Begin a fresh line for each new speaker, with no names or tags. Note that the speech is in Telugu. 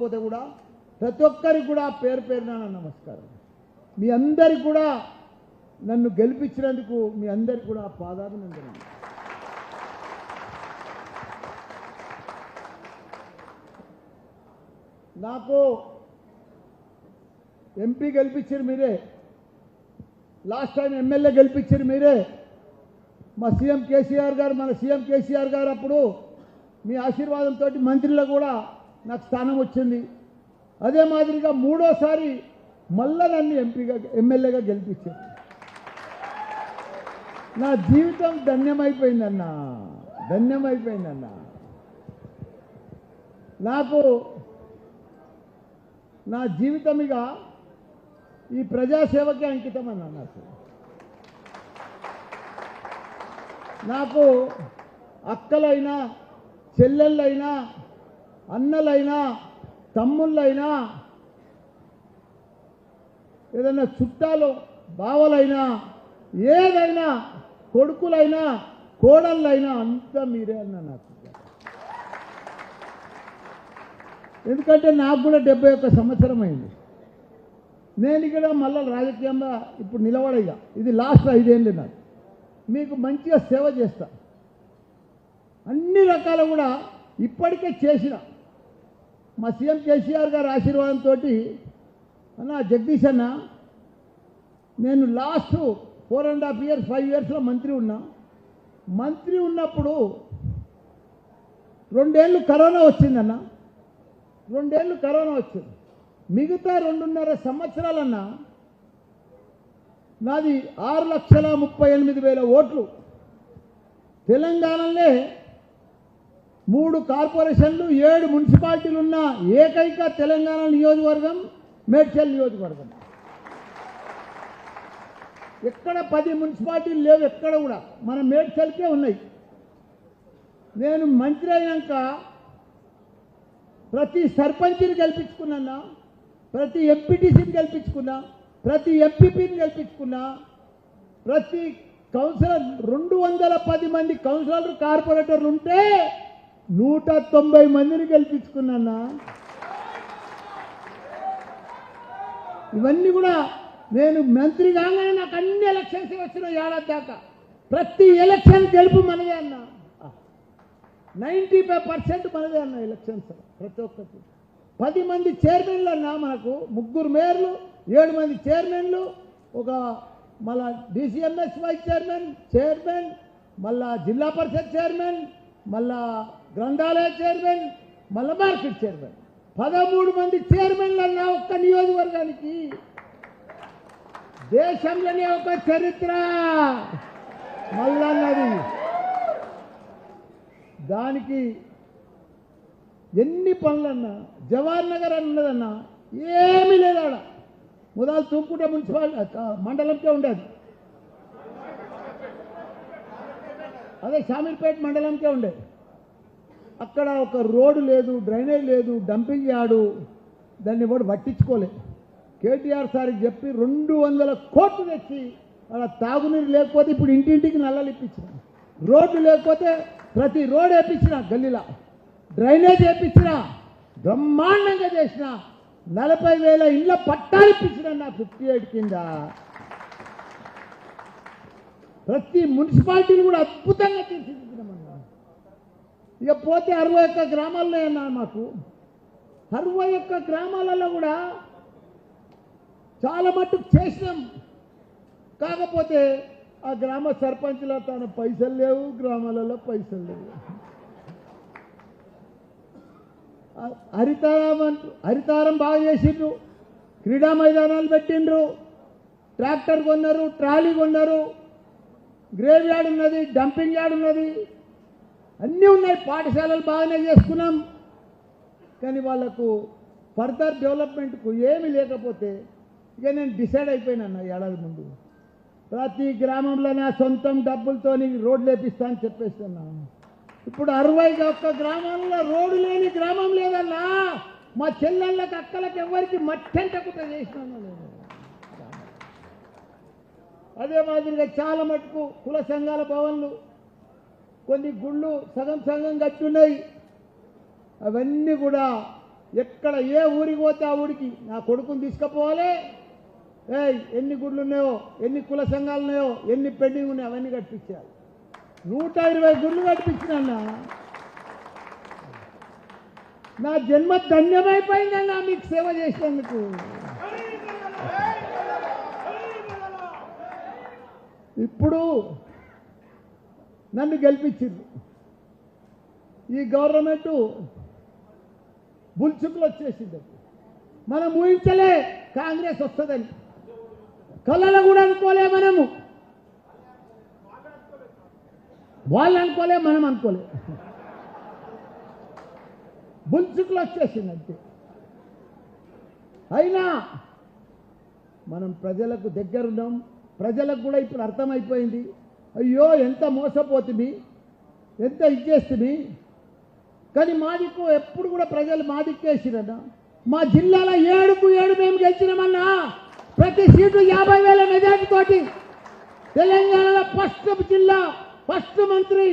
చెప్పకపోతే కూడా ప్రతి ఒక్కరికి కూడా పేరు పేరున నమస్కారం. మీ అందరికి కూడా నన్ను గెలిపించినందుకు మీ అందరికి కూడా పాదాభినందనలు. నాకు ఎంపీ గెలిపించారు మీరే, లాస్ట్ టైం ఎమ్మెల్యే గెలిపించారు మీరే. మా సీఎం కేసీఆర్ గారు, మన సీఎం కేసీఆర్ గారు అప్పుడు మీ ఆశీర్వాదంతో మంత్రిలో కూడా నాకు స్థానం వచ్చింది. అదే మాదిరిగా మూడోసారి మళ్ళా నన్ను ఎమ్మెల్యేగా గెలిపించారు. నా జీవితం ధన్యమైపోయిందన్నా, ధన్యమైపోయిందన్నా. నాకు నా జీవితం ఇక ఈ ప్రజాసేవకే అంకితం అన్నా. నాకు అక్కలైనా, చెల్లెళ్ళైనా, అన్నలైనా, తమ్ముళ్ళైనా, ఏదైనా చుట్టాలు బావలైనా, ఏదైనా కొడుకులైనా, కోడళ్ళైనా అంతా మీరే అన్నా నాకు. ఎందుకంటే నాకు కూడా 71 సంవత్సరం అయింది. నేను ఇక్కడ మళ్ళీ రాజకీయంగా ఇప్పుడు నిలబడేగా, ఇది లాస్ట్ 5 ఏళ్ళు. నాకు మీకు మంచిగా సేవ చేస్తా, అన్ని రకాలు కూడా ఇప్పటికే చేసిన. మా సీఎం కేసీఆర్ గారి ఆశీర్వాదంతో అన్న జగదీష్ అన్న, నేను లాస్ట్ 4.5 years 5 yearsలో మంత్రి ఉన్నా. మంత్రి ఉన్నప్పుడు 2 ఏళ్ళు కరోనా వచ్చిందన్న, 2 ఏళ్ళు కరోనా వచ్చింది. మిగతా 2.5 సంవత్సరాలన్నా నాది 6,38,000 ఓట్లు. తెలంగాణలో 3 కార్పొరేషన్లు 7 మున్సిపాలిటీలు ఉన్న ఏకైక తెలంగాణ నియోజకవర్గం మేడ్చల్ నియోజకవర్గం. ఎక్కడ 10 మున్సిపాలిటీలు లేవు, ఎక్కడ కూడా మన మేడ్చల్కే ఉన్నాయి. నేను మంత్రి అయినాక ప్రతి సర్పంచ్ని గెలిపించుకున్నా, ప్రతి ఎంపీటీసీని గెలిపించుకున్నా, ప్రతి ఎంపీపీని గెలిపించుకున్నా, ప్రతి కౌన్సిలర్ 210 మంది కౌన్సిలర్లు కార్పొరేటర్లు ఉంటే 190 మందిని గెలిపించుకున్నా. ఇవన్నీ కూడా నేను మంత్రి కాగానే నాకు అన్ని ఎలక్షన్స్ వచ్చిన ఏడాది దాకా ప్రతి ఎలక్షన్ గెలుపు మనదే అన్న. 95% మనదే అన్న ఎలక్షన్స్. ప్రతి ఒక్కటి 10 మంది చైర్మన్లు అన్నా, మనకు 3 మేయర్లు, 7 మంది చైర్మన్లు, ఒక మళ్ళా డిసిఎంఎస్ వైస్ చైర్మన్, మళ్ళా జిల్లా పరిషత్ చైర్మన్, మళ్ళా గ్రంథాలయ చైర్మన్, మళ్ళా మార్కెట్ చైర్మన్. 13 మంది చైర్మన్లు అన్నా ఒక్క నియోజకవర్గానికి. దేశంలోనే ఒక చరిత్ర మళ్ళన్నది. దానికి ఎన్ని పనులన్నా, జవహర్ నగర్ అని ఉన్నదన్నా, ఏమీ లేదు ఆడ. మొదలు తూపుకుంట మున్సిపాలిటీ మండలంకే ఉండేది, అదే షామీర్పేట మండలంకే ఉండేది. అక్కడ ఒక రోడ్డు లేదు, డ్రైనేజ్ లేదు, డంపింగ్ యార్డు, దాన్ని కూడా పట్టించుకోలేదు. కేటీఆర్ సార్కి చెప్పి 200 కోట్లు తెచ్చి అలా తాగునీరు లేకపోతే ఇప్పుడు ఇంటింటికి నల్లలు ఇప్పించిన, రోడ్డు లేకపోతే ప్రతి రోడ్ వేయించిన, గల్లీలా డ్రైనేజ్ వేయించిన, బ్రహ్మాండంగా చేసిన, 40,000 ఇళ్ళ పట్టాలు ఇప్పించిన నా 58 కింద. ప్రతి మున్సిపాలిటీలు కూడా అద్భుతంగా తీర్చిదిద్దినామన్నా. ఇక పోతే 61 గ్రామాల్లో అన్నా మాకు. 61 గ్రామాలలో కూడా చాలా మట్టుకు చేసినాం. కాకపోతే ఆ గ్రామ సర్పంచ్లో తన పైసలు లేవు, గ్రామాలలో పైసలు లేవు. హరితారం బాగా చేసిండ్రు, క్రీడా మైదానాలు పెట్టిండ్రు, ట్రాక్టర్ కొన్నారు, ట్రాలీ కొన్నారు, గ్రేవ్ యార్డ్ ఉన్నది, డంపింగ్ యార్డ్ ఉన్నది, అన్నీ ఉన్నాయి. పాఠశాలలు బాగానే చేసుకున్నాం. కానీ వాళ్ళకు ఫర్దర్ డెవలప్మెంట్కు ఏమీ లేకపోతే ఇక నేను డిసైడ్ అయిపోయినా ఏడాది ముందు, ప్రతి గ్రామంలో నా సొంతం డబ్బులతో రోడ్లు వేపిస్తా అని చెప్పేస్తున్నాను. ఇప్పుడు 61 గ్రామాల్లో రోడ్డు లేని గ్రామం లేదన్నా. మా చెల్లెళ్ళకి, అక్కలకి ఎవరికి మట్టెంటకుండా చేసినాను నేను. అదే మాదిరిగా చాలా మటుకు కుల సంఘాల భవన్లు, కొన్ని గుళ్ళు సగం సగం కట్టున్నాయి. అవన్నీ కూడా ఎక్కడ ఏ ఊరికి పోతే ఆ ఊరికి నా కొడుకుని తీసుకుపోవాలి. ఎన్ని గుడ్లు ఉన్నాయో, ఎన్ని కుల సంఘాలు ఉన్నాయో, ఎన్ని పెండింగ్ ఉన్నాయో అవన్నీ కట్టించాలి. 120 గుడ్లు కట్టించినా నా జన్మ ధన్యమైపోయిందన్నా మీకు సేవ చేసినందుకు. ఇప్పుడు నన్ను గెలిపించింది ఈ గవర్నమెంట్ బుల్చుకులు వచ్చేసింది. మనం ఊహించలే కాంగ్రెస్ వస్తుందని, కళ్ళలో కూడా అనుకోలే. మనము వాళ్ళు అనుకోలే, మనం అనుకోలే. బుల్చుకులు వచ్చేసింది అంతే. అయినా మనం ప్రజలకు దగ్గరున్నాం. ప్రజలకు కూడా ఇప్పుడు అర్థమైపోయింది, అయ్యో ఎంత మోసపోతుంది, ఎంత ఇచ్చేస్తుంది. కానీ మాదిక్కు ఎప్పుడు కూడా ప్రజలు మాదిక్కేసిరన్నా. మా జిల్లాలో 7కు 7 మేము గెలిచినామన్నా. ప్రతి సీటు 50,000 మెజార్టీ తోటి తెలంగాణలో ఫస్ట్ జిల్లా, ఫస్ట్ మంత్రి